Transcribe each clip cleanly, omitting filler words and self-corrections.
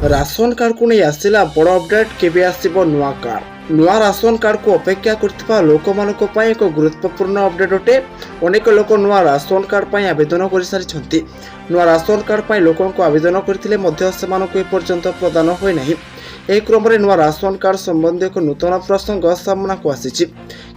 Ration card को नहीं आसिला बड़ अपडेट केबे आसिबो नुआ कार्ड नुआ राशन कार्ड को अपेक्षा करथिबा लोक मानको पय एक गुरुत्वपूर्ण अपडेट अटे। अनेक लोक नुआ राशन कार्ड पय आवेदन कर सारिछंती। नुआ राशन कार्ड पय लोकन को आवेदन करथिले मध्य सेमानको ए पर्यंत प्रदान होय नाही। एही क्रम रे नुआ राशन कार्ड संबंधी एक नूतन प्रसंग सामना को आसीछि।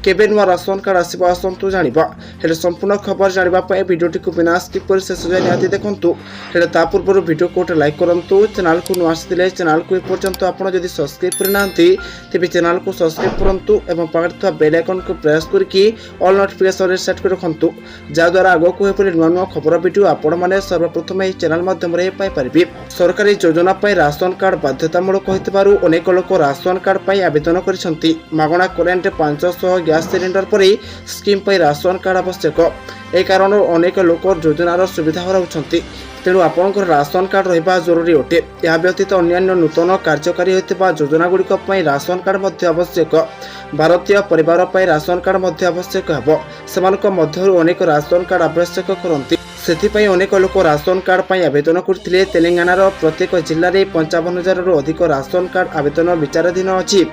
केबे नुआ राशन कार्ड आसीबो आसंतु जानिबा। हेले संपूर्ण खबर जानिबा पय वीडियोटी को बिना स्किप कर शेष जाय निहाती देखंतु। हेले ता पूर्व वीडियो को लाइक करंतु। चैनल को नुआ आसीले चैनल को ए पर्यंत आपण जदि सब्सक्राइब करनांती तेबे चैनल को सब्सक्राइब करंतु एवं पाखरे बेल आइकन को प्रेस करके ऑल नोटिफिकेशन रे सेट कर रखंतु, जा द्वारा आगो को हेपरि नुआ नुआ खबर वीडियो आपण माने सर्वप्रथम ए चैनल माध्यम रे पाई परिबे। सरकारी योजना पय राशन कार्ड बाध्यतामूलक होइतबारु अनेक लोक राशन कार्ड पय आवेदन करिसंती। मागणा करेंट 500 गैस सिलिंडर परि स्कीम पय राशन कार्ड आवश्यक। ए कारण अनेक लोक योजनार सुविधा हराउछंती। तेणु आपनकर राशन कार्ड रहिबा जरूरी अटे। या व्यतीत अन्यान्य नूतन कार्यकारी होइतबा योजना गुड़िक पय राशन कार्ड मध्ये आवश्यक। भारतीय परिवार पय राशन कार्ड मध्ये आवश्यक हेबो। सेमानक मध्यरु अनेक राशन कार्ड आवश्यक करंती। सेथिपई अनेक लोक राशन कार्ड पय आवेदन करथिले। तेलंगानार प्रत्येक जिल्ला रे 55,000 रु अधिक राशन कार्ड आवेदन विचाराधीन अछि।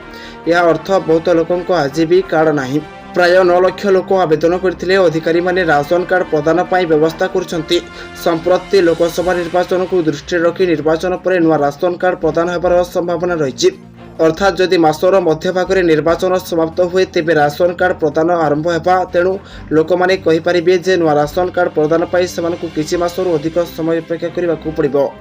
या अर्थ बहुत लोकंक आज भी कार्ड नाही। प्राय 9 लाख लोक आवेदन करथिले। अधिकारी माने राशन कार्ड प्रदान पय व्यवस्था करछंती। संप्रति लोकसभा निर्वाचन को दृष्टि रखी निर्वाचन पर नुआ राशन कार्ड प्रदान होबार संभावना रही। अर्थात जदि मासर मध्य भागरे निर्वाचन समाप्त हुए तेबे राशन कार्ड प्रदान आरंभ हेबा। तेणु लोक माने कहि परिबे जे नुआ राशन कार्ड प्रदान पय सेमानकु किछि मासरु अधिक समय अपेक्षा करिबाकु पड़िबो।